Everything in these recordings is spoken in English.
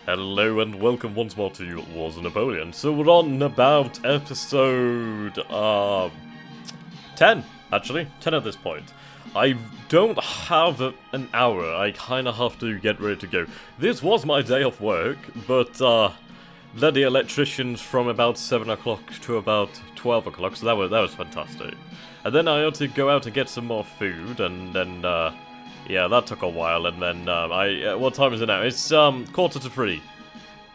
Hello and welcome once more to Wars of Napoleon. So we're on about episode 10, actually. 10 at this point. I don't have an hour, I kind of have to get ready to go. This was my day off work, but led the electricians from about 7 o'clock to about 12 o'clock, so that was fantastic. And then I had to go out and get some more food, and then yeah, that took a while, and then what time is it now? It's 2:45.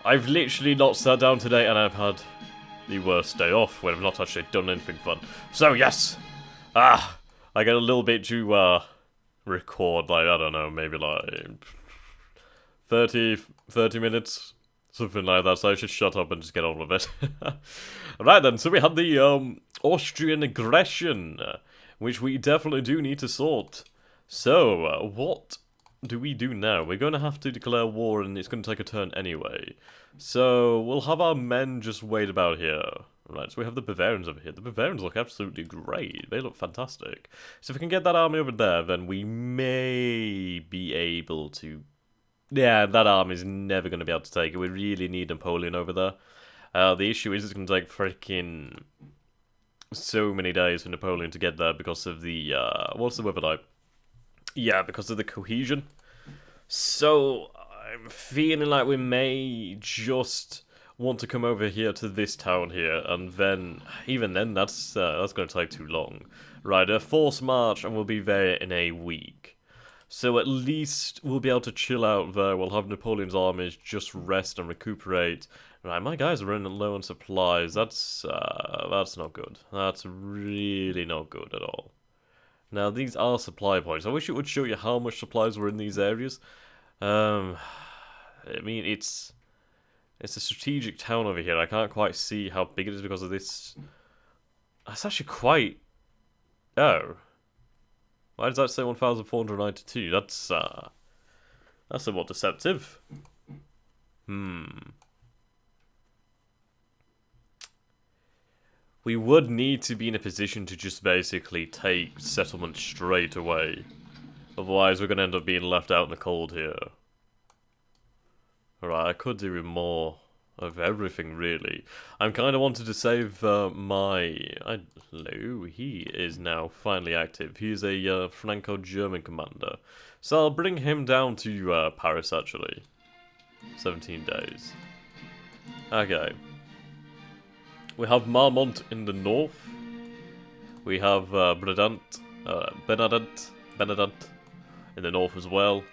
I've literally not sat down today, and I've had the worst day off when I've not actually done anything fun. So yes, I got a little bit to record, like, I don't know, maybe like 30 minutes, something like that, so I should shut up and just get on with it. Right then, so we had the Austrian aggression, which we definitely do need to sort. So, what do we do now? We're going to have to declare war, and it's going to take a turn anyway. So, we'll have our men just wait about here. Right, so we have the Bavarians over here. The Bavarians look absolutely great. They look fantastic. So if we can get that army over there, then we may be able to... Yeah, that army is never going to be able to take it. We really need Napoleon over there. The issue is it's going to take freaking so many days for Napoleon to get there because of the... what's the weather like? Yeah, because of the cohesion. So, I'm feeling like we may just want to come over here to this town here, and then, even then, that's going to take too long. Right, a forced march, and we'll be there in a week. So at least we'll be able to chill out there. We'll have Napoleon's armies just rest and recuperate. Right, my guys are running low on supplies. That's not good. That's really not good at all. Now, these are supply points. I wish it would show you how much supplies were in these areas. I mean, it's a strategic town over here. I can't quite see how big it is because of this. That's actually quite... Oh. Why does that say 1,492? That's somewhat deceptive. We would need to be in a position to just basically take settlement straight away. Otherwise, we're going to end up being left out in the cold here. Alright, I could do with more of everything, really. I'm kind of wanted to save hello, he is now finally active. He is a Franco-German commander. So I'll bring him down to Paris, actually. 17 days. Okay. We have Marmont in the north. We have Benedant in the north as well.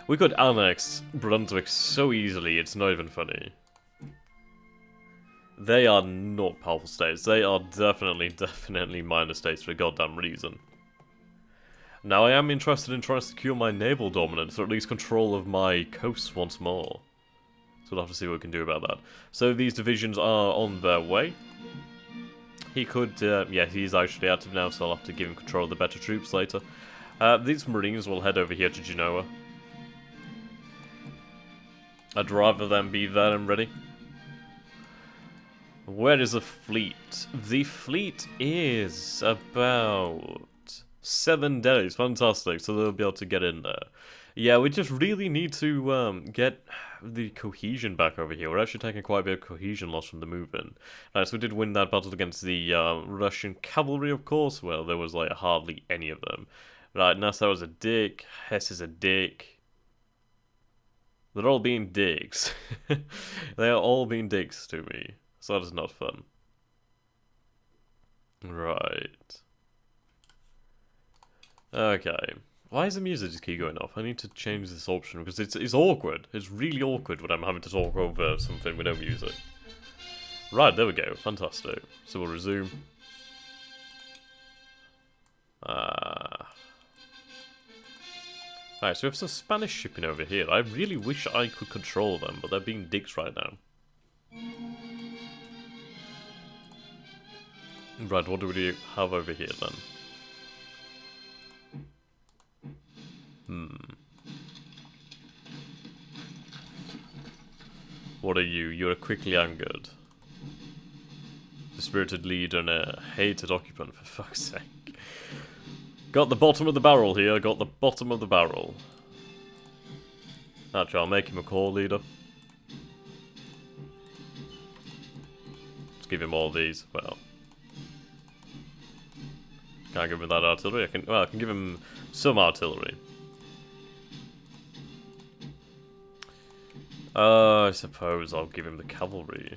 We could annex Brunswick so easily, it's not even funny. They are not powerful states. They are definitely minor states for a goddamn reason. Now, I am interested in trying to secure my naval dominance, or at least control of my coasts once more. So we'll have to see what we can do about that. So these divisions are on their way. He could, yeah, he's actually active now, so I'll have to give him control of the better troops later. These Marines will head over here to Genoa. I'd rather them be there and ready. Where is the fleet? The fleet is about 7 days. Fantastic, so they'll be able to get in there. Yeah, we just really need to get the cohesion back over here. We're actually taking quite a bit of cohesion loss from the movement. Right, so we did win that battle against the Russian cavalry, of course. Well, there was like hardly any of them. Right, Nassau was a dick. Hesse is a dick. They're all being dicks. They are all being dicks to me. So that is not fun. Right. Okay. Why is the music just keep going off? I need to change this option because it's awkward. It's really awkward when I'm having to talk over something with no music. Right, there we go. Fantastic. So we'll resume. Alright, so we have some Spanish shipping over here. I really wish I could control them, but they're being dicks right now. Right, what do we have over here then? What are you? You're quickly angered. Dispirited leader and a hated occupant, for fuck's sake. Got the bottom of the barrel here, got the bottom of the barrel. Actually, I'll make him a corps leader. Let's give him all these. Well, can't give him that artillery. I can give him some artillery. I suppose I'll give him the cavalry.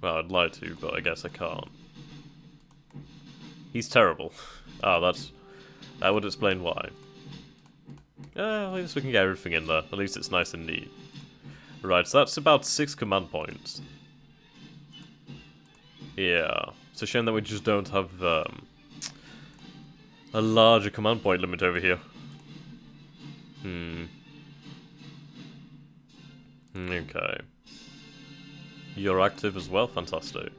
Well, I'd like to, but I guess I can't. He's terrible. That would explain why. At least we can get everything in there. At least it's nice and neat. Right, so that's about 6 command points. Yeah. It's a shame that we just don't have a larger command point limit over here. Okay. You're active as well? Fantastic.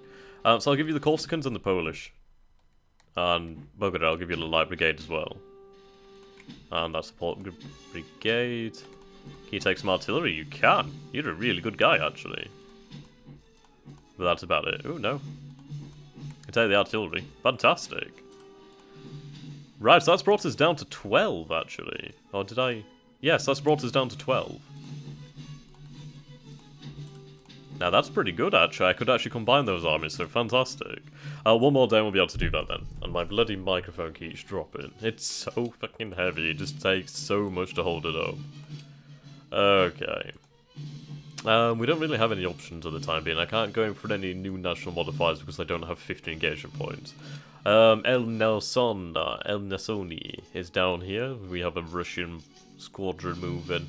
So I'll give you the Corsicans and the Polish. And bugger it, I'll give you the Light Brigade as well. And that support brigade. Can you take some artillery? You can. You're a really good guy, actually. But that's about it. Oh, no. You can take the artillery. Fantastic. Right, so that's brought us down to 12, actually. Or did I... Yes, that's brought us down to 12. Now that's pretty good, actually. I could actually combine those armies, so fantastic. One more day and we'll be able to do that then. And my bloody microphone keeps dropping. It's so fucking heavy, it just takes so much to hold it up. Okay. We don't really have any options at the time being. I can't go in for any new national modifiers because I don't have 50 engagement points. El Nasoni is down here. We have a Russian squadron moving.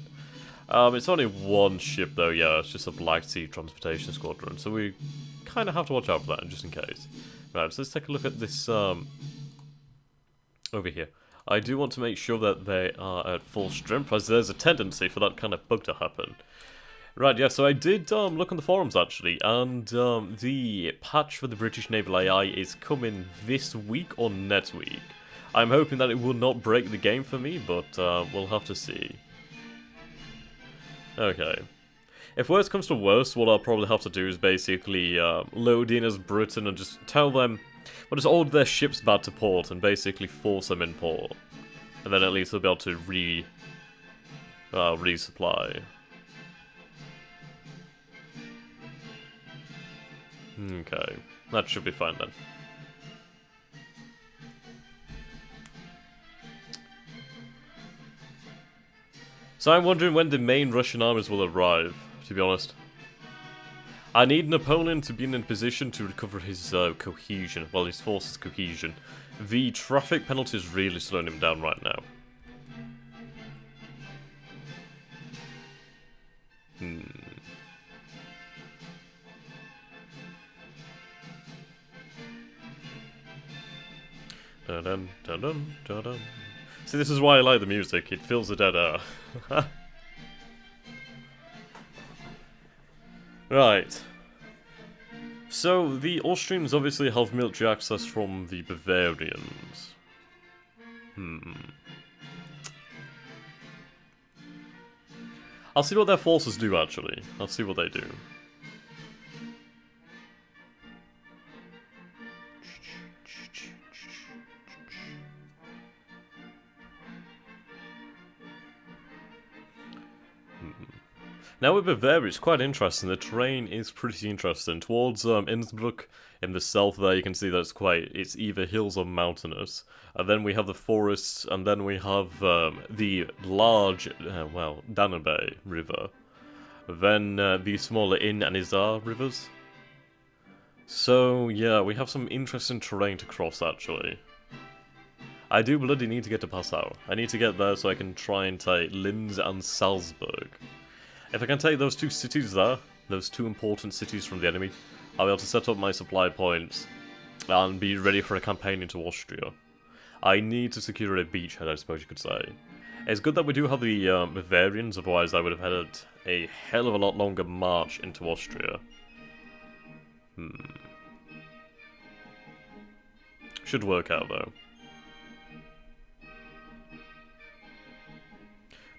It's only one ship though, yeah, it's just a Black Sea transportation squadron, so we kind of have to watch out for that, just in case. Right, so let's take a look at this, over here. I do want to make sure that they are at full strength, as there's a tendency for that kind of bug to happen. Right, yeah, so I did look on the forums, actually, and the patch for the British Naval AI is coming this week or next week. I'm hoping that it will not break the game for me, but we'll have to see. Okay. If worse comes to worse, what I'll probably have to do is basically load in as Britain and just tell them, well, just order their ships back to port and basically force them in port. And then at least they'll be able to resupply. Okay, that should be fine then. So I'm wondering when the main Russian armies will arrive, to be honest. I need Napoleon to be in a position to recover his cohesion, well, his forces' cohesion. The traffic penalty is really slowing him down right now. Dun-dun, dun-dun, dun-dun. See, this is why I like the music, it fills the dead air. Right. So, the Austrians obviously have military access from the Bavarians. I'll see what their forces do, actually. I'll see what they do. Now with Bavaria, it's quite interesting. The terrain is pretty interesting. Towards Innsbruck, in the south there, you can see that it's either hills or mountainous. And then we have the forests, and then we have the large, Danube River. Then the smaller Inn and Isar rivers. So, yeah, we have some interesting terrain to cross, actually. I do bloody need to get to Passau. I need to get there so I can try and take Linz and Salzburg. If I can take those two cities there, those two important cities from the enemy, I'll be able to set up my supply points and be ready for a campaign into Austria. I need to secure a beachhead, I suppose you could say. It's good that we do have the Bavarians, otherwise I would have had a hell of a lot longer march into Austria. Should work out though.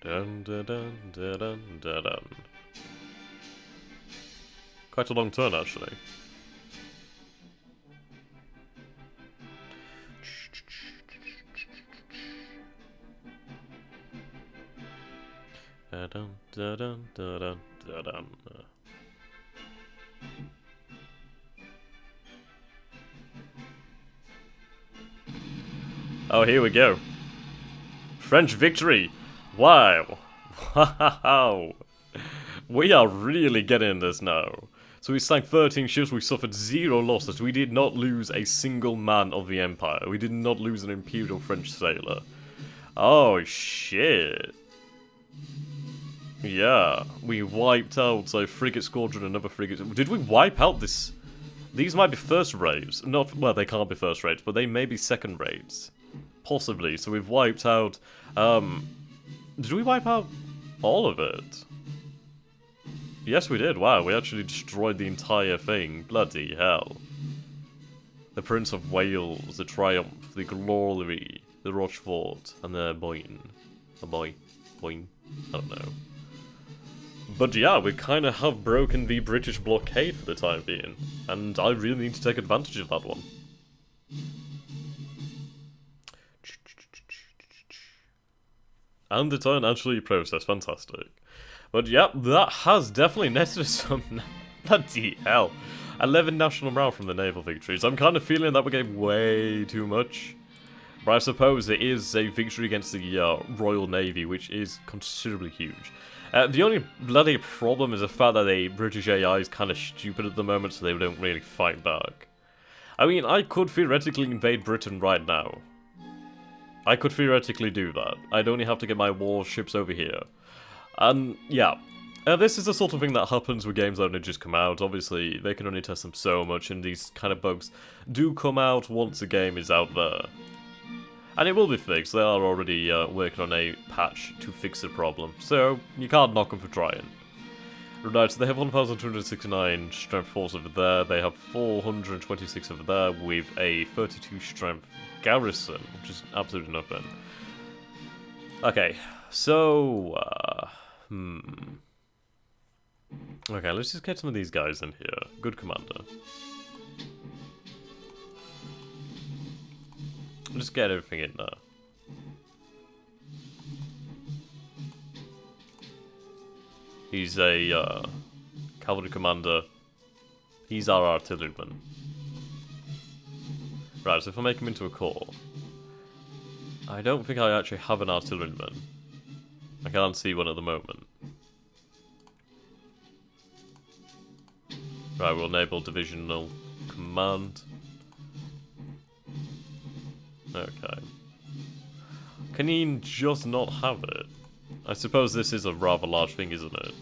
Dun, dun, dun, dun, dun, dun, dun. Quite a long turn, actually. Da-dun, da-dun, da-dun, da-dun. Oh, here we go. French victory! Wow! Wow! We are really getting this now. So we sank 13 ships, we suffered 0 losses, we did not lose a single man of the Empire. We did not lose an Imperial French sailor. Oh, shit. Yeah, we wiped out a frigate squadron, another frigate. Did we wipe out this? These might be first raids. Not, well, they can't be first raids, but they may be second raids. Possibly. So we've wiped out, did we wipe out all of it? Yes, we did. Wow, we actually destroyed the entire thing. Bloody hell. The Prince of Wales, the Triumph, the Glory, the Rochefort, and the Boyne. The Boyne. I don't know. But yeah, we kind of have broken the British blockade for the time being. And I really need to take advantage of that one. And the turn actually processed. Fantastic. But yeah, that has definitely netted us some... Bloody hell. 11 national morale from the naval victories. I'm kind of feeling that we gave way too much. But I suppose it is a victory against the Royal Navy, which is considerably huge. The only bloody problem is the fact that the British AI is kind of stupid at the moment, so they don't really fight back. I mean, I could theoretically invade Britain right now. I could theoretically do that. I'd only have to get my warships over here. And, yeah. This is the sort of thing that happens with games that only just come out. Obviously, they can only test them so much, and these kind of bugs do come out once a game is out there. And it will be fixed. They are already working on a patch to fix the problem. So, you can't knock them for trying. Right, so they have 1,269 strength force over there. They have 426 over there with a 32 strength garrison, which is absolutely nothing. Okay, so... Okay, let's just get some of these guys in here. Good commander. Just get everything in there. He's a cavalry commander. He's our artilleryman. Right, so if I make him into a corps, I don't think I actually have an artilleryman. I can't see one at the moment. Right, we'll enable divisional command. Okay. Can he just not have it? I suppose this is a rather large thing, isn't it?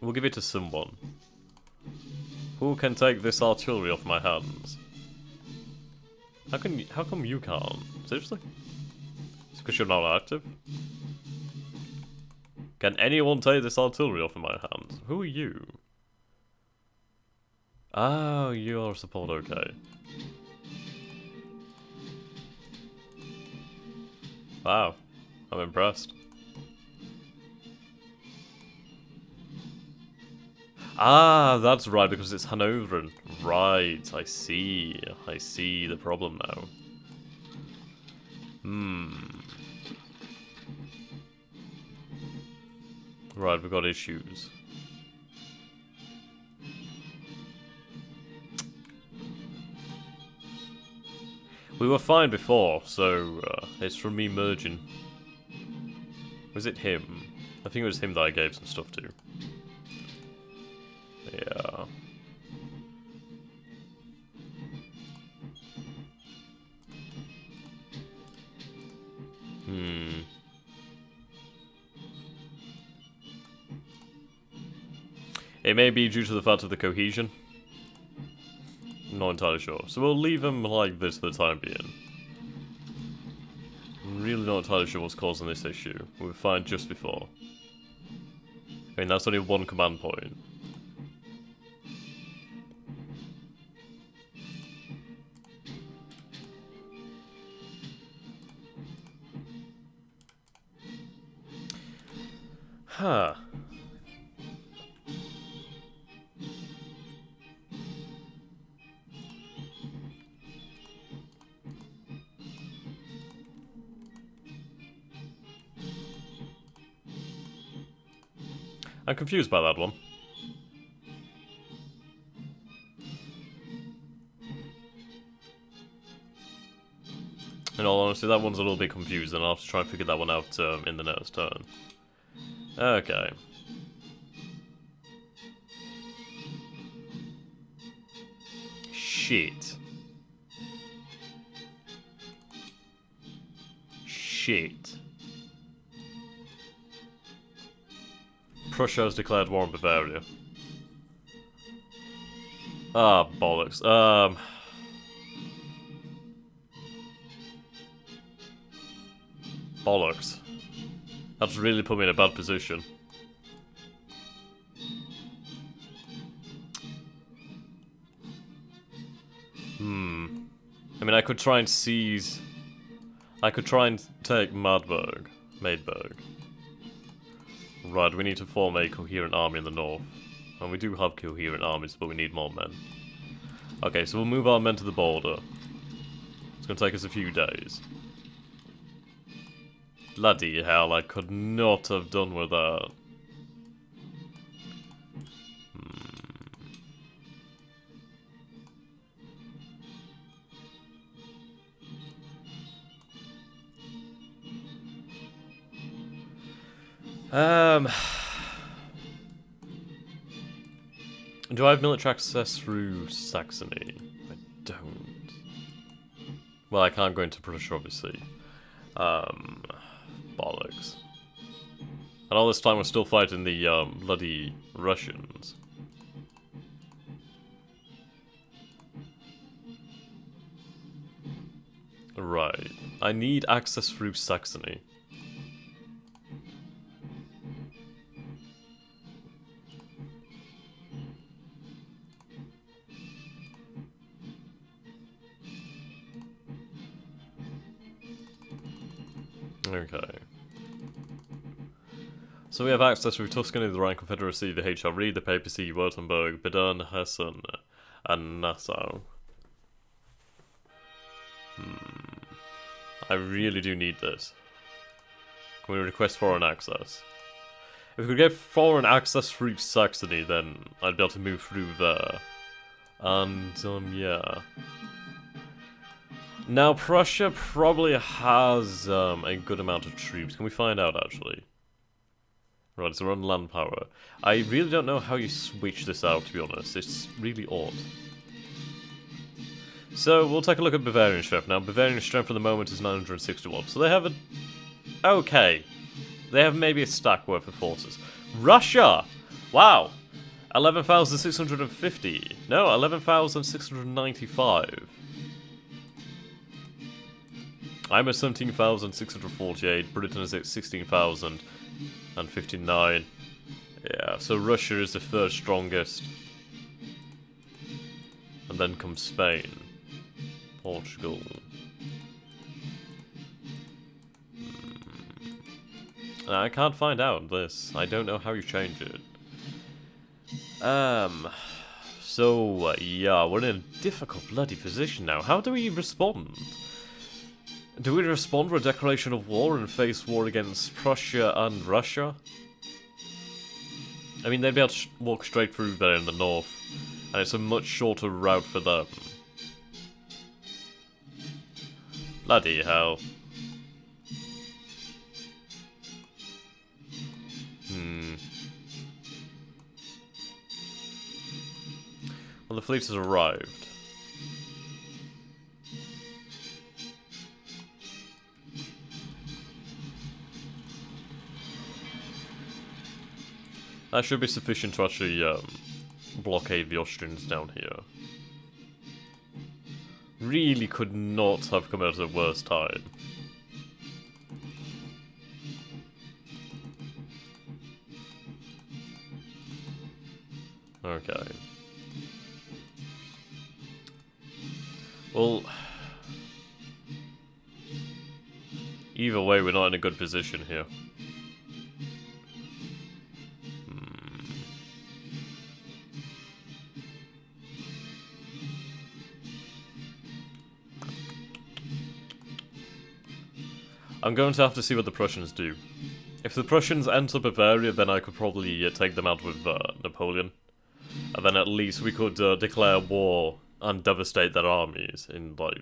We'll give it to someone. Who can take this artillery off my hands? How come you can't? Seriously? It's because you're not active? Can anyone take this artillery off of my hands? Who are you? Oh, you're a support, okay. Wow, I'm impressed. Ah, that's right, because it's Hanoverian. Right, I see the problem now. Right, we've got issues. We were fine before, so it's from me merging. Was it him? I think it was him that I gave some stuff to. Yeah. It may be due to the fact of the cohesion. I'm not entirely sure. So we'll leave him like this for the time being. I'm really not entirely sure what's causing this issue. We were fine just before. I mean, that's only one command point. Huh. I'm confused by that one. In all honesty, that one's a little bit confusing. I'll have to try and figure that one out in the next turn. Okay. Shit. Shit. Prussia has declared war on Bavaria. Ah, bollocks. Bollocks. That's really put me in a bad position. I mean, I could try and seize... I could try and take Maidberg. Right, we need to form a coherent army in the north. And we do have coherent armies, but we need more men. Okay, so we'll move our men to the border. It's gonna take us a few days. Bloody hell, I could not have done with that. Do I have military access through Saxony? I don't. Well, I can't go into Prussia, obviously. Bollocks. And all this time we're still fighting the, bloody Russians. Right. I need access through Saxony. Okay. So we have access through Tuscany, the Rhine Confederacy, the HRE, the Papacy, Württemberg, Baden, Hessen, and Nassau. I really do need this. Can we request foreign access? If we could get foreign access through Saxony, then I'd be able to move through there. And, yeah. Now, Prussia probably has a good amount of troops. Can we find out, actually? Right, so we're on land power. I really don't know how you switch this out, to be honest. It's really odd. So, we'll take a look at Bavarian strength. Now, Bavarian strength for the moment is 961. So they have a... Okay. They have maybe a stack worth of forces. Russia! Wow! 11,650. No, 11,695. I'm at 17,648. Britain is at 16,059. Yeah, so Russia is the third strongest. And then comes Spain. Portugal. I can't find out this. I don't know how you change it. So, yeah, we're in a difficult bloody position now. How do we respond? Do we respond with a declaration of war and face war against Prussia and Russia? I mean, they'd be able to walk straight through there in the north, and it's a much shorter route for them. Bloody hell. Well, the fleet has arrived. That should be sufficient to actually blockade the Austrians down here. Really could not have come out at a worse time. Okay. Well, either way, we're not in a good position here. I'm going to have to see what the Prussians do. If the Prussians enter Bavaria, then I could probably take them out with Napoleon. And then at least we could declare war and devastate their armies in, like...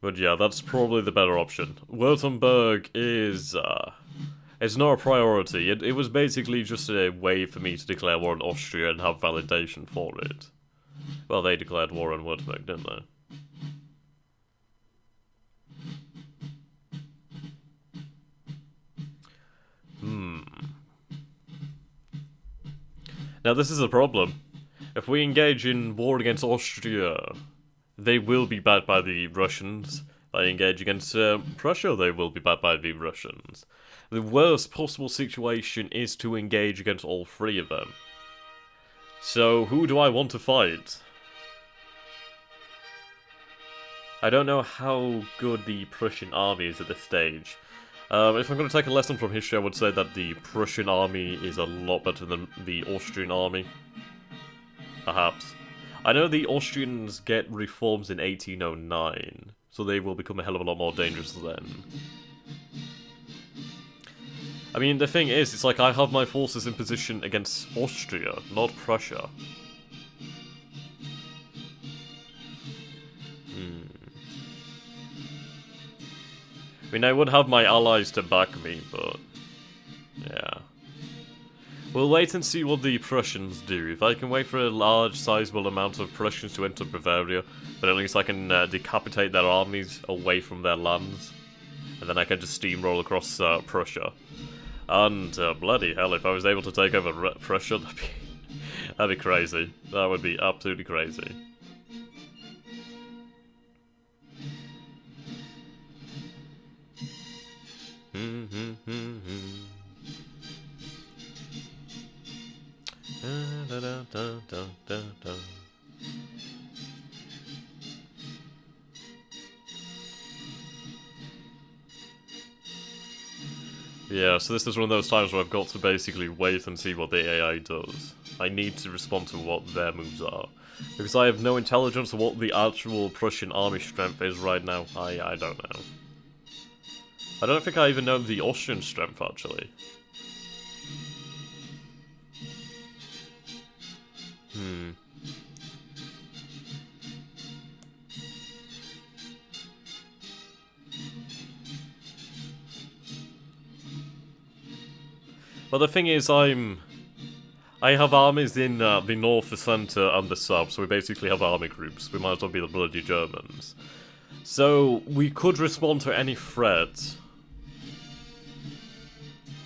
But yeah, that's probably the better option. Württemberg is... it's not a priority. It was basically just a way for me to declare war on Austria and have validation for it. Well, they declared war on Württemberg, didn't they? Now this is a problem. If we engage in war against Austria, they will be backed by the Russians. If I engage against Prussia, they will be backed by the Russians. The worst possible situation is to engage against all three of them. So, who do I want to fight? I don't know how good the Prussian army is at this stage. If I'm going to take a lesson from history, I would say that the Prussian army is a lot better than the Austrian army. Perhaps. I know the Austrians get reforms in 1809, so they will become a hell of a lot more dangerous then. I mean, the thing is, it's like I have my forces in position against Austria, not Prussia. I mean, I would have my allies to back me, but... yeah. We'll wait and see what the Prussians do. If I can wait for a large, sizable amount of Prussians to enter Bavaria, then at least I can decapitate their armies away from their lands. And then I can just steamroll across Prussia. And, bloody hell, if I was able to take over Prussia, that'd be crazy. That would be absolutely crazy. Yeah, so this is one of those times where I've got to basically wait and see what the AI does. I need to respond to what their moves are. Because I have no intelligence of what the actual Prussian army strength is right now. I don't know. I don't think I even know the Austrian strength, actually. But the thing is, I have armies in the north, the centre, and the south, so we basically have army groups. We might as well be the bloody Germans. So, we could respond to any threat.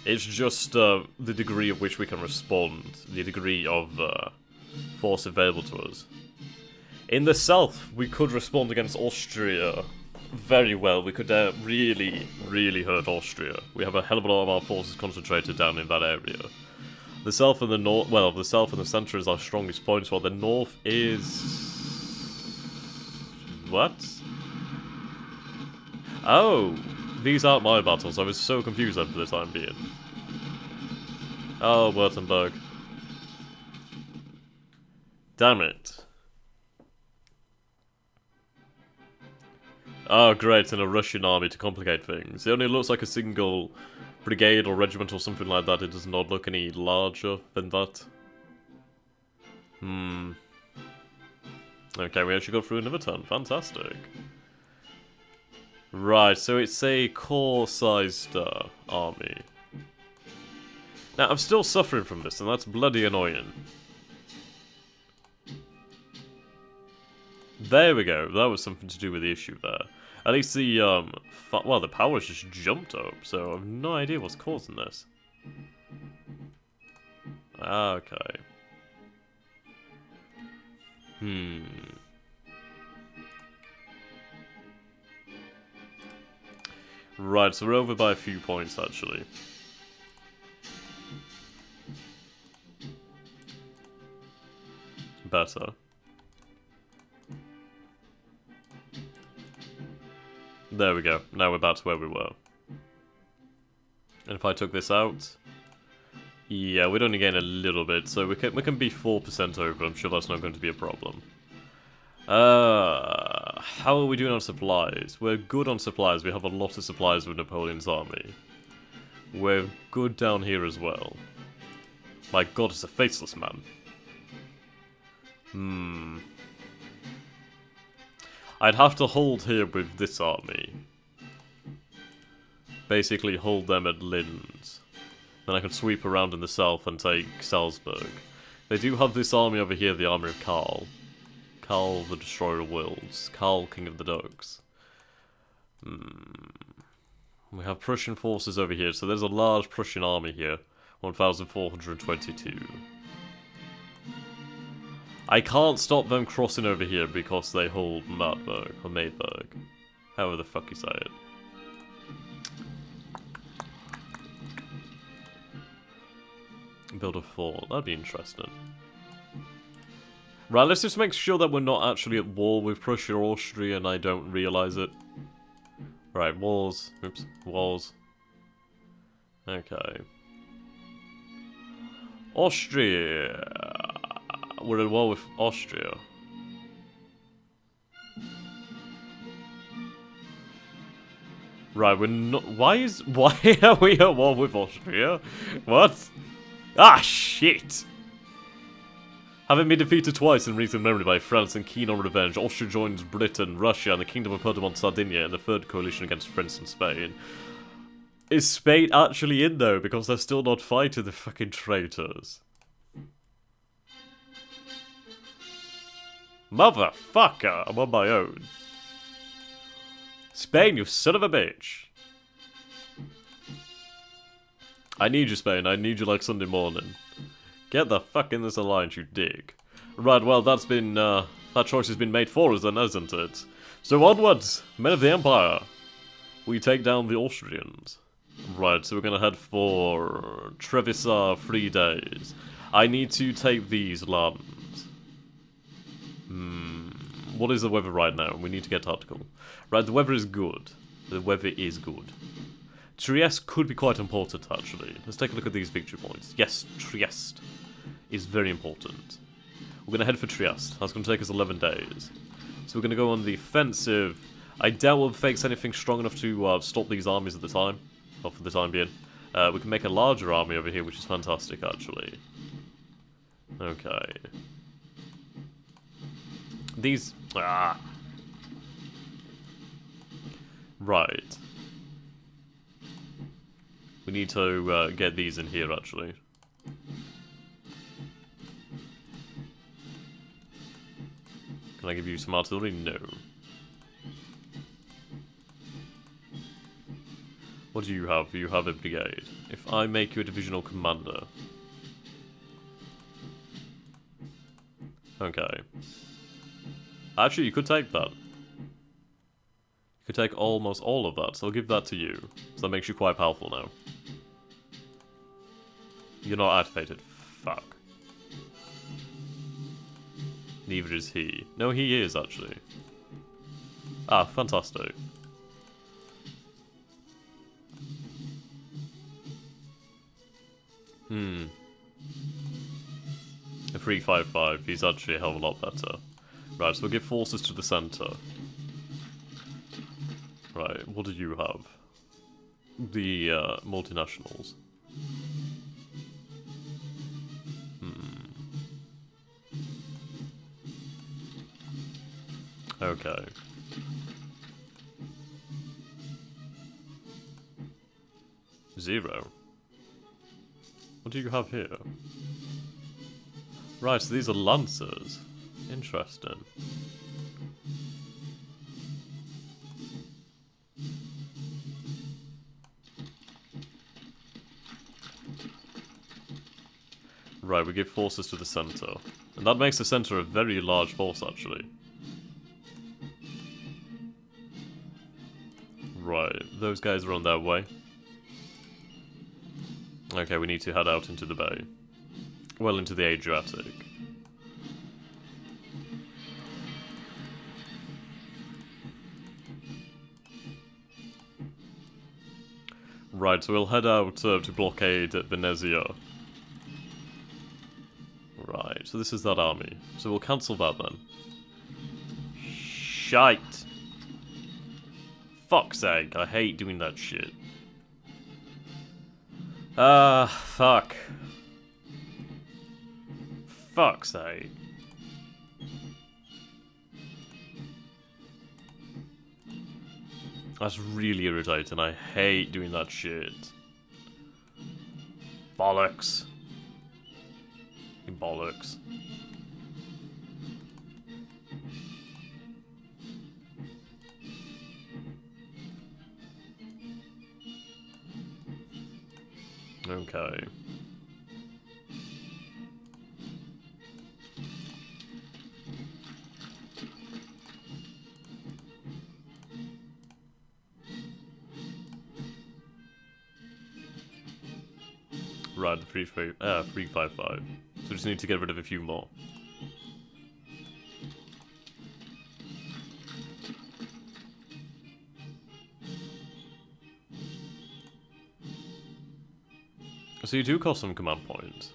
It's just the degree of which we can respond, the degree of force available to us. In the south, we could respond against Austria very well. We could really, really hurt Austria. We have a hell of a lot of our forces concentrated down in that area. The south and the north, well, the south and the centre is our strongest points, while the north is... what? Oh! These aren't my battles, I was so confused then for the time being. Oh, Württemberg. Damn it. Oh, great, and a Russian army to complicate things. It only looks like a single brigade or regiment or something like that. It does not look any larger than that. Okay, we actually got through another turn. Fantastic. Right, so it's a core-sized army. Now, I'm still suffering from this, and that's bloody annoying. There we go. That was something to do with the issue there. At least the, well, the power's just jumped up, so I have no idea what's causing this. Okay. Right, so we're over by a few points, actually. Better. There we go. Now we're back to where we were. And if I took this out... yeah, we'd only gain a little bit, so we can be 4% over. I'm sure that's not going to be a problem. how are we doing on supplies? We're good on supplies. We have a lot of supplies with Napoleon's army. We're good down here as well. My god, it's a faceless man. I'd have to hold here with this army. Basically hold them at Linz. Then I can sweep around in the south and take Salzburg. They do have this army over here, the army of Karl. Karl, the Destroyer of Worlds. Karl, King of the Dogs. We have Prussian forces over here, so there's a large Prussian army here. 1,422. I can't stop them crossing over here because they hold Magdeburg, or Magdeburg. However the fuck you say it. Build a fort, that'd be interesting. Right, let's just make sure that we're not actually at war with Prussia or Austria and I don't realise it. Right, wars. Oops, wars. Okay. Austria. We're at war with Austria. Right, we're not. Why are we at war with Austria? What? Ah, shit! Having been defeated twice in recent memory by France and keen on revenge, Austria joins Britain, Russia, and the Kingdom of Piedmont, Sardinia in the third coalition against France and Spain. Is Spain actually in though? Because they're still not fighting the fucking traitors. Motherfucker, I'm on my own. Spain, you son of a bitch. I need you, Spain. I need you like Sunday morning. Get the fuck in this alliance, you dick. Right, well, that's been, that choice has been made for us then, hasn't it? So onwards, men of the Empire. We take down the Austrians. Right, so we're gonna head for Treviso 3 days. I need to take these lands. What is the weather right now? We need to get tactical. Right, the weather is good. The weather is good. Trieste could be quite important, actually. Let's take a look at these victory points. Yes, Trieste is very important. We're going to head for Trieste. That's going to take us 11 days. So we're going to go on the offensive. I doubt we'll face anything strong enough to stop these armies at the time. Or for the time being. We can make a larger army over here, which is fantastic, actually. Okay. These... Right. We need to get these in here, actually. Can I give you some artillery? No. What do you have? You have a brigade. If I make you a divisional commander... Okay. Actually, you could take that. You could take almost all of that, so I'll give that to you. So that makes you quite powerful now. You're not activated. Fuck. Neither is he. No, he is, actually. Ah, fantastic. A 355, he's actually a hell of a lot better. Right, so we'll give forces to the center. Right, what do you have? The multinationals. Okay. Zero. What do you have here? Right, so these are lancers. Interesting. Right, we give forces to the center. And that makes the center a very large force, actually. Right, those guys are on their way. Okay, we need to head out into the bay. Well, into the Adriatic. Right, so we'll head out to blockade Venezia. Right, so this is that army. So we'll cancel that then. shite. Fuck's sake, I hate doing that shit. Fuck. Fuck's sake. That's really irritating. I hate doing that shit. Bollocks. Bollocks. Okay. Right, the 355. So we just need to get rid of a few more. So you do cost some command points.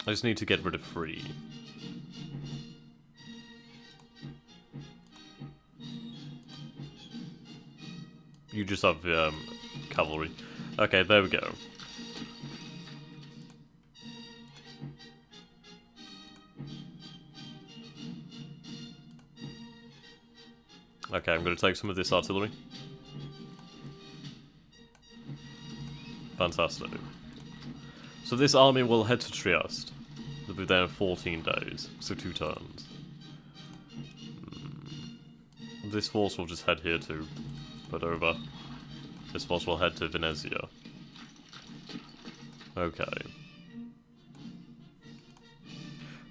I just need to get rid of 3. You just have cavalry. Okay, there we go. Okay, I'm going to take some of this artillery. Fantastic. So this army will head to Trieste. They'll be there in 14 days, so 2 turns. This force will just head here too. But over. This force will head to Venezia. Okay.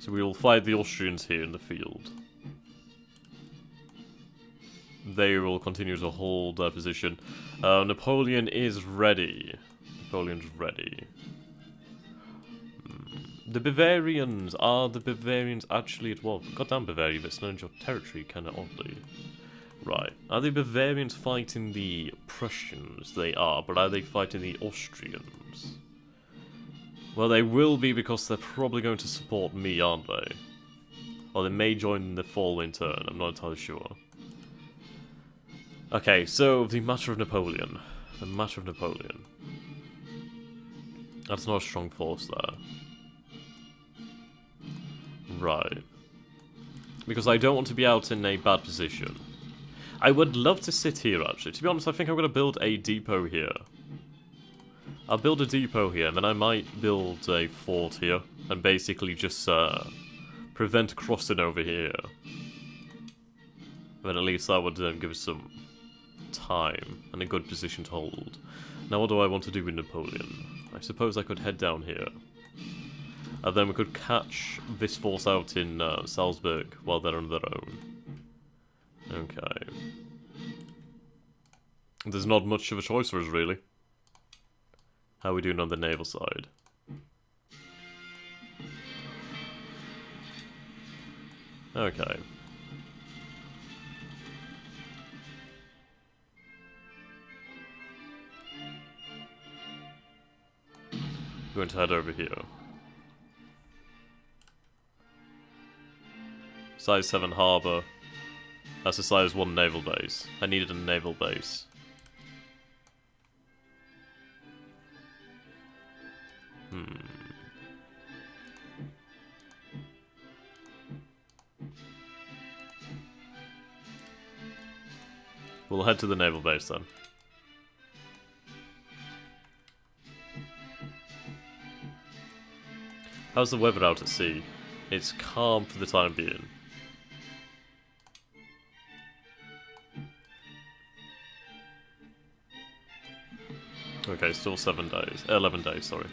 So we will fight the Austrians here in the field. They will continue to hold their position. Napoleon is ready. Napoleon's ready. The Bavarians. Are the Bavarians actually at war? Goddamn Bavaria, that's not in your territory, kinda oddly. Right. Are the Bavarians fighting the Prussians? They are, but are they fighting the Austrians? Well, they will be because they're probably going to support me, aren't they? Or they may join the following turn, I'm not entirely sure. Okay, so the matter of Napoleon. The matter of Napoleon. That's not a strong force there. Right. Because I don't want to be out in a bad position. I would love to sit here, actually. To be honest, I think I'm going to build a depot here. I'll build a depot here, and then I might build a fort here. And basically just prevent crossing over here. Then at least that would give us some time and a good position to hold. Now what do I want to do with Napoleon? I suppose I could head down here. And then we could catch this force out in Salzburg while they're on their own. Okay. There's not much of a choice for us, really. How are we doing on the naval side? Okay. I'm going to head over here. Size 7 harbour. That's a size 1 naval base. I needed a naval base. We'll head to the naval base then. How's the weather out at sea? It's calm for the time being. Okay, still 7 days. 11 days, sorry.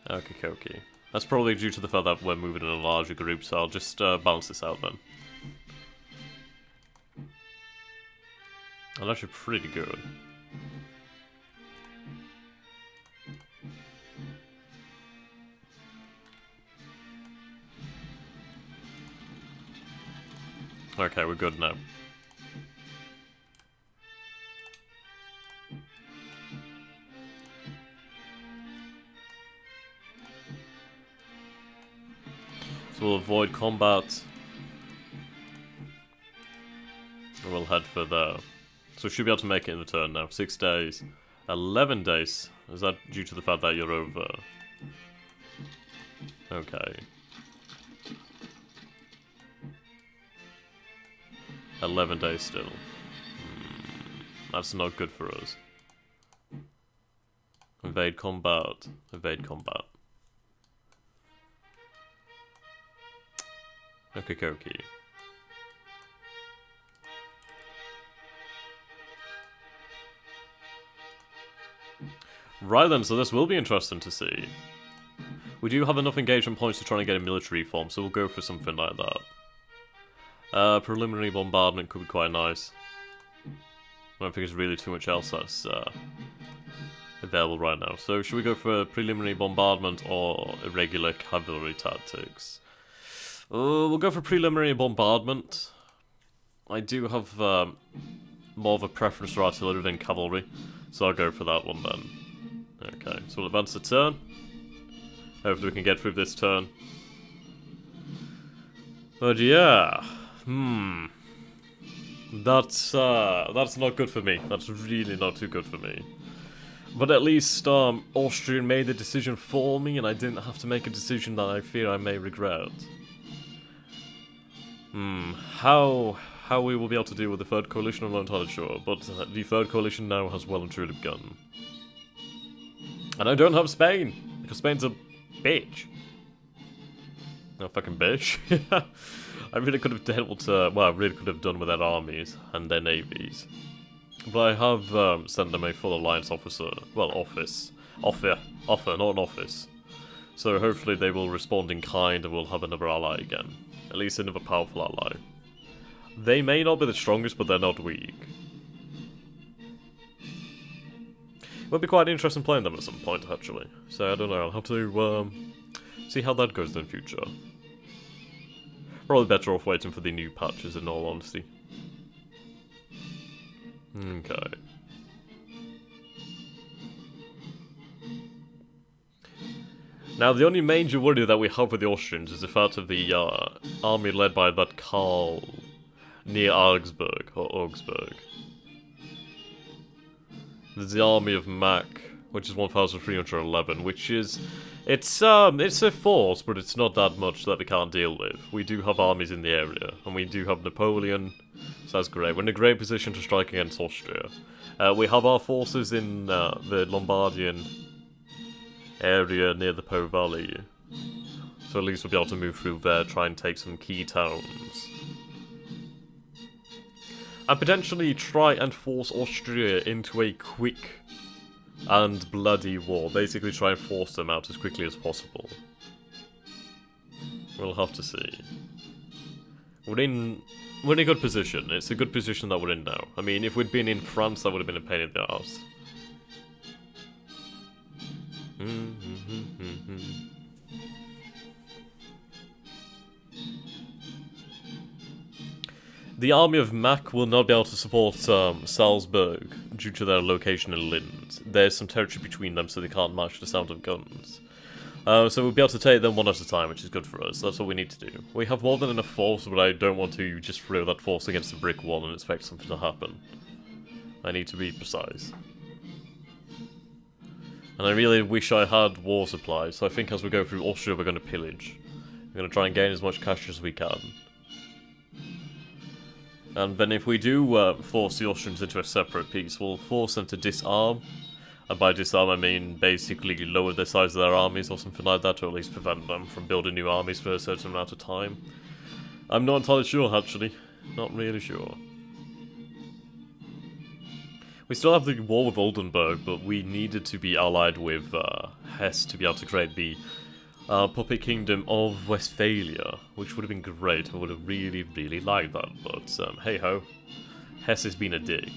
Okay. That's probably due to the fact that we're moving in a larger group, so I'll just balance this out then. That's actually pretty good. Okay, we're good now. So we'll avoid combat. And we'll head for there. So we should be able to make it in the turn now. 6 days. 11 days. Is that due to the fact that you're over? Okay. 11 days still. That's not good for us. Evade combat. Evade combat. Okie. Right then, so this will be interesting to see. We do have enough engagement points to try and get a military form, so we'll go for something like that. Preliminary bombardment could be quite nice. I don't think there's really too much else that's available right now. So should we go for preliminary bombardment or irregular cavalry tactics? We'll go for preliminary bombardment. I do have more of a preference for artillery than cavalry, so I'll go for that one then. Okay, so we'll advance the turn. Hopefully we can get through this turn. But yeah, that's not good for me. That's really not too good for me. But at least Austria made the decision for me, and I didn't have to make a decision that I fear I may regret. How we will be able to deal with the Third Coalition, I'm not entirely sure. But the Third Coalition now has well and truly begun. And I don't have Spain, because Spain's a bitch. No fucking bitch. I really could have dealt with, well, I really could have done with their armies and their navies. But I have sent them a full alliance officer, well, offer, not an office. So hopefully they will respond in kind and we'll have another ally again. At least another powerful ally. They may not be the strongest, but they're not weak. It would be quite interesting playing them at some point, actually. So I don't know, I'll have to see how that goes in the future. Probably better off waiting for the new patches, in all honesty. Okay. Now, the only major worry that we have with the Austrians is the fact of the army led by that Karl near Augsburg, or Augsburg. There's the army of Mack, which is 1,311, which is... It's a force, but it's not that much that we can't deal with. We do have armies in the area, and we do have Napoleon, so that's great. We're in a great position to strike against Austria. We have our forces in the Lombardian area near the Po Valley, so at least we'll be able to move through there, try and take some key towns. And potentially try and force Austria into a quick and bloody war. Basically try and force them out as quickly as possible. We'll have to see. We're in a good position. It's a good position that we're in now. I mean, if we'd been in France, that would have been a pain in the arse. The army of Mack will not be able to support Salzburg due to their location in Linz. There's some territory between them, so they can't match the sound of guns. So we'll be able to take them one at a time, which is good for us. That's what we need to do. We have more than enough force, but I don't want to just throw that force against a brick wall and expect something to happen. I need to be precise. And I really wish I had war supplies, so I think as we go through Austria we're going to pillage. We're going to try and gain as much cash as we can. And then if we do force the Austrians into a separate peace, we'll force them to disarm. And by disarm I mean basically lower the size of their armies or something like that, or at least prevent them from building new armies for a certain amount of time. I'm not entirely sure, actually. Not really sure. We still have the war with Oldenburg, but we needed to be allied with Hesse to be able to create the puppet kingdom of Westphalia, which would have been great. I would have really, really liked that, but hey-ho. Hesse has been a dick.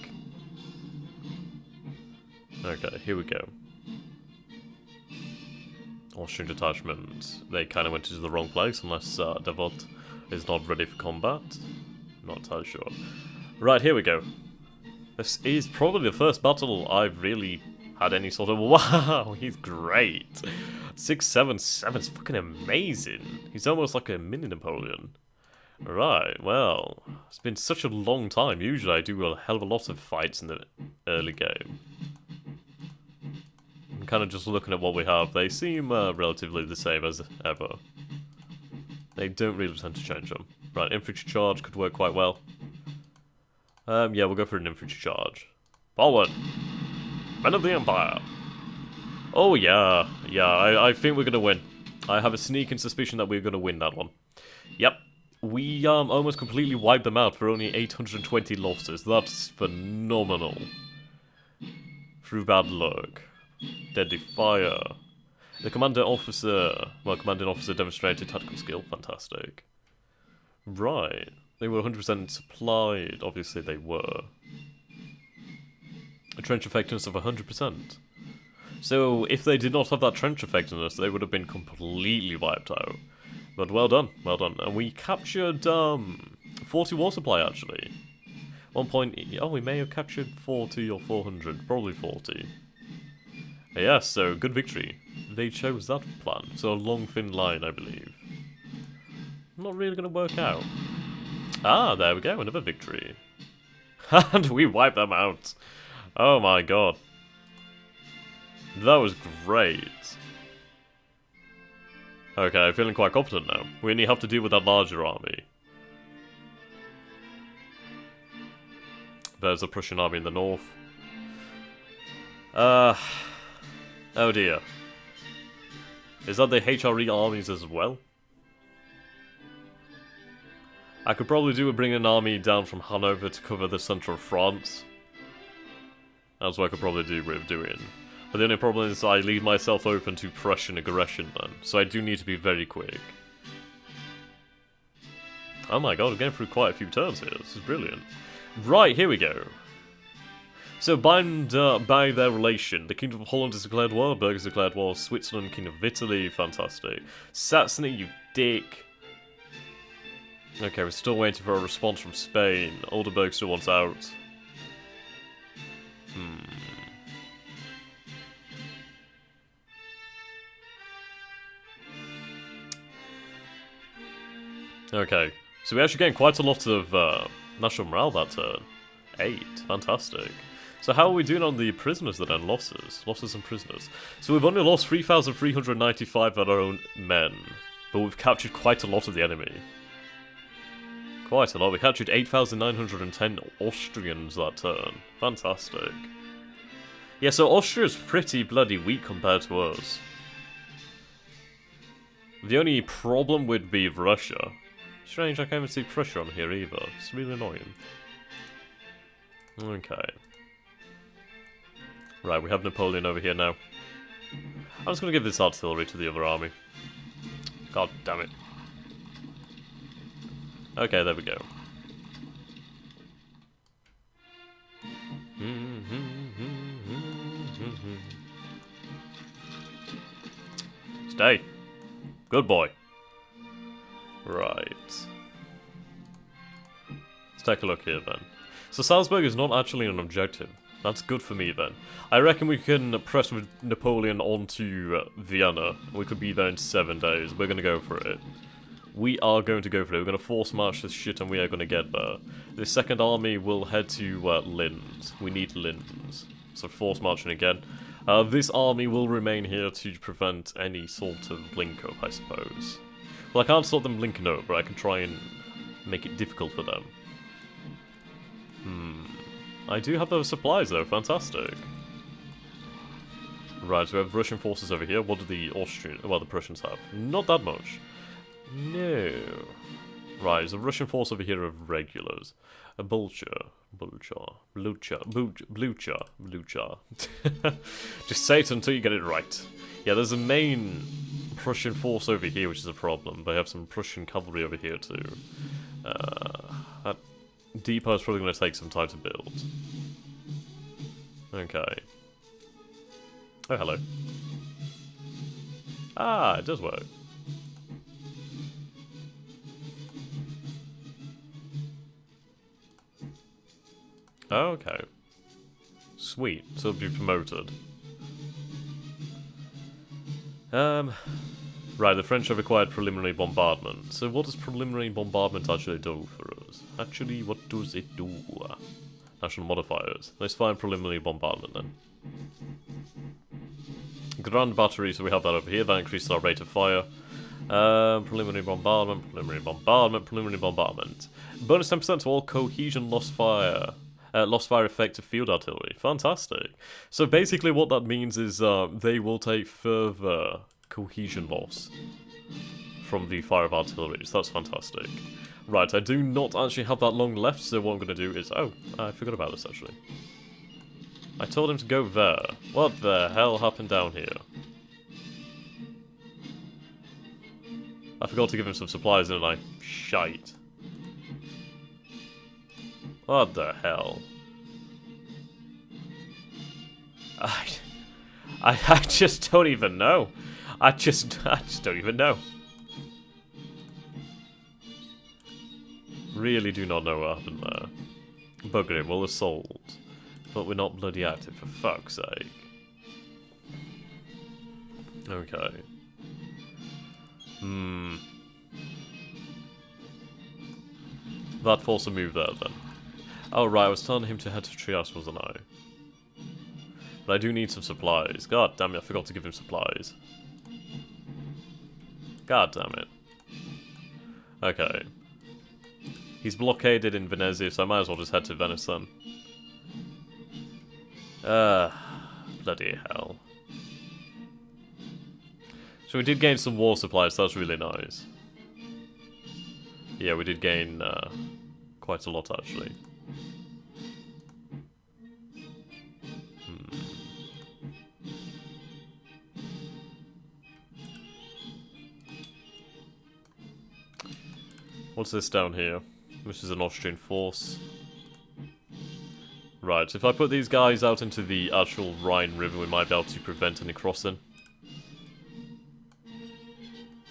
Okay, here we go. Austrian detachment. They kind of went into the wrong place, unless Devot is not ready for combat. Not entirely sure. Right, here we go. This is probably the first battle I've really had any sort of... Wow, he's great! 677's fucking amazing. He's almost like a mini Napoleon. Right, well, it's been such a long time. Usually I do a hell of a lot of fights in the early game. I'm kind of just looking at what we have. They seem relatively the same as ever. They don't really tend to change them. Right, infantry charge could work quite well. Yeah, we'll go for an infantry charge. Forward! Men of the Empire! Oh yeah, I think we're gonna win. I have a sneaking suspicion that we're gonna win that one. Yep. We almost completely wiped them out for only 820 losses. That's phenomenal. Through bad luck. Deadly fire. The commanding officer demonstrated tactical skill. Fantastic. Right. They were 100% supplied. Obviously they were. A trench effectiveness of 100%. So if they did not have that trench effectiveness, they would have been completely wiped out. But well done, well done. And we captured 40 war supply actually. One point, oh, we may have captured 40 or 400, probably 40. Yeah, so good victory. They chose that plan. So a long thin line, I believe. Not really going to work out. Ah, there we go, another victory. And we wiped them out. Oh my god. That was great. Okay, I'm feeling quite confident now. We only have to deal with that larger army. There's a Prussian army in the north. Oh dear. Is that the HRE armies as well? I could probably do with bringing an army down from Hanover to cover the centre of France. That's what I could probably do with doing. But the only problem is I leave myself open to Prussian aggression then, so I do need to be very quick. Oh my god, I'm getting through quite a few turns here, this is brilliant. Right, here we go. So, bound by their relation, the Kingdom of Holland has declared war, Berg has declared war, Switzerland, Kingdom of Italy, fantastic. Saxony, you dick. Okay, we're still waiting for a response from Spain. Oldenburg still wants out. Okay, so we're actually getting quite a lot of national morale that turn. 8, fantastic. So how are we doing on the prisoners then? Losses and prisoners. So we've only lost 3,395 of our own men, but we've captured quite a lot of the enemy. Quite a lot. We captured 8,910 Austrians that turn. Fantastic. Yeah, so Austria's pretty bloody weak compared to us. The only problem would be Russia. Strange, I can't even see Prussia on here either. It's really annoying. Okay. Right, we have Napoleon over here now. I'm just going to give this artillery to the other army. God damn it. Okay, there we go. Stay. Good boy. Right. Let's take a look here then. So Salzburg is not actually an objective. That's good for me then. I reckon we can press with Napoleon onto Vienna. We could be there in 7 days. We're going to go for it. We are going to go for it. We're going to force march this shit and we are going to get there. The second army will head to Linz. We need Linz. So force marching again. This army will remain here to prevent any sort of link-up, I suppose. Well, I can't stop them linking up, but I can try and make it difficult for them. I do have those supplies though, fantastic. Right, so we have Russian forces over here. What do the the Prussians have? Not that much. No. Right, there's a Russian force over here of regulars. A Blucher. Just say it until you get it right. Yeah, there's a main Prussian force over here, which is a problem. They have some Prussian cavalry over here too. That depot is probably going to take some time to build. Okay. Oh, hello. Ah, it does work. Okay. Sweet. So it'll be promoted. Right, the French have acquired preliminary bombardment. So what does preliminary bombardment actually do for us? Actually, what does it do? National modifiers. Let's find preliminary bombardment then. Grand battery, so we have that over here. That increases our rate of fire. Preliminary bombardment, preliminary bombardment, preliminary bombardment. Bonus 10% to all cohesion lost fire. Lost fire effect of field artillery. Fantastic. So basically what that means is they will take further cohesion loss from the fire of artillery. So that's fantastic. Right, I do not actually have that long left, so what I'm going to do is... Oh, I forgot about this actually. I told him to go there. What the hell happened down here? I forgot to give him some supplies, didn't I? Shite. What the hell? I just don't even know. I just don't even know. Really do not know what happened there. Bugger it, we'll assault. But we're not bloody active, for fuck's sake. Okay. That forced a move there, then. Oh, right, I was telling him to head to Trias, wasn't I? But I do need some supplies. God damn it, I forgot to give him supplies. God damn it. Okay. He's blockaded in Venezia, so I might as well just head to Venice then. Bloody hell. So we did gain some war supplies, so that's really nice. Yeah, we did gain quite a lot, actually. What's this down here? This is an Austrian force. Right, so if I put these guys out into the actual Rhine River, we might be able to prevent any crossing.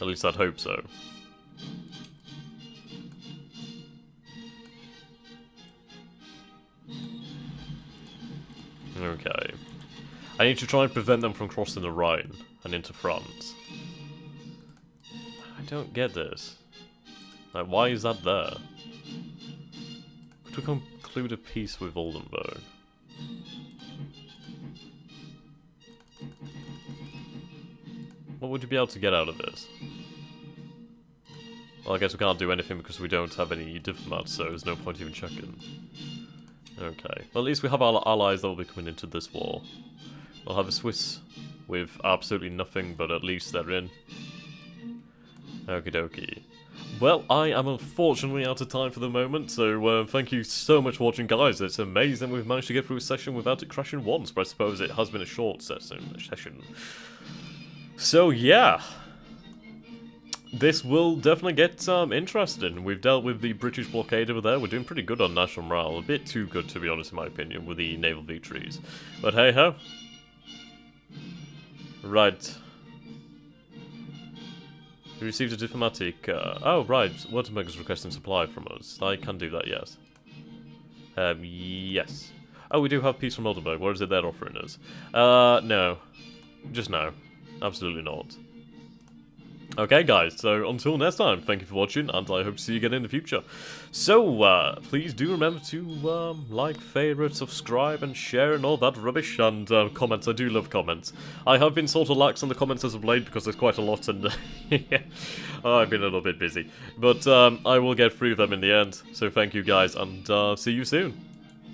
At least I'd hope so. Okay. I need to try and prevent them from crossing the Rhine and into France. I don't get this. Like, why is that there? Could we conclude a peace with Oldenburg? What would you be able to get out of this? Well, I guess we can't do anything because we don't have any diplomats, so there's no point even checking. Okay. Well, at least we have our allies that will be coming into this war. We'll have a Swiss with absolutely nothing, but at least they're in. Okie dokie. Well, I am unfortunately out of time for the moment, so thank you so much for watching, guys. It's amazing we've managed to get through a session without it crashing once, but I suppose it has been a short session. So, yeah. This will definitely get interesting. We've dealt with the British blockade over there. We're doing pretty good on national morale. A bit too good, to be honest, in my opinion, with the naval victories. But hey-ho. Right. We received a diplomatic... oh, right. Württemberg is requesting supply from us. I can do that, yes. Yes. Oh, we do have peace from Oldenburg. What is it they're offering us? No. Just no. Absolutely not. Okay, guys, so until next time, thank you for watching, and I hope to see you again in the future. So, please do remember to, like, favourite, subscribe, and share, and all that rubbish, and, comments. I do love comments. I have been sort of lax on the comments as of late, because there's quite a lot, and, I've been a little bit busy. But, I will get through them in the end, so thank you guys, and, see you soon.